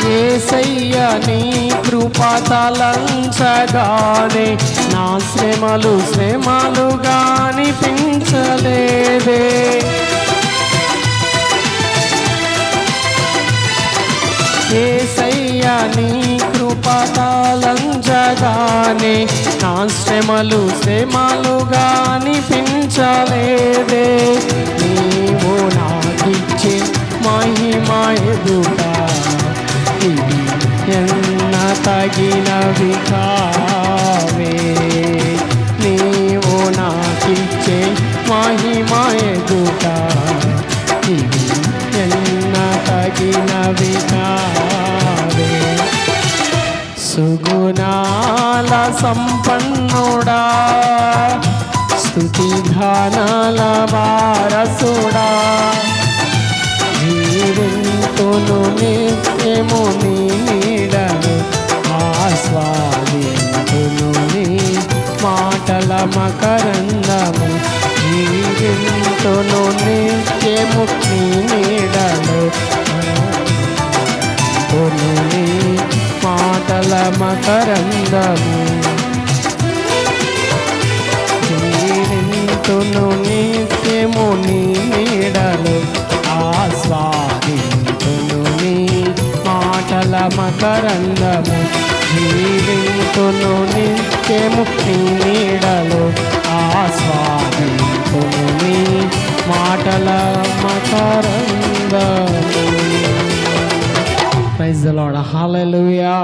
యేసయ్య నీ కృప తలంచగానే నా శ్రమలు శ్రమలుగా అనిపించలేదే. యేసయ్య నీ కృప తలంచగానే నా శ్రమలు శ్రమలుగా అనిపించలేదే. నీవు నాకిచ్చే మహిమ ఎదుట ఇవి ఎన్న తగినవి కావే. నీవు నాకిచ్చే మహిమ ఎదుట ఇవి ఎన్న తగినవి కావే. సుగుణాల సంపన్నుడా, స్తుతి ఘనాల వారసుడా, జీవింతును నిత్యము నీ నీడను, ఆస్వాదింతును నీ మాటల మకరందము. జీవింతును నిత్యము నీ నీడను, నీ మాటల మకరందము. జీవింతును నిత్యము నీ నీడలు, ఆస్వాదింతును నీ మాటల మకరందము. జీవింతును నిత్యము నీ నీడలు, ఆస్వాదింతును నీ మాటల మకరందము. Praise the lord. హల్లెలూయా.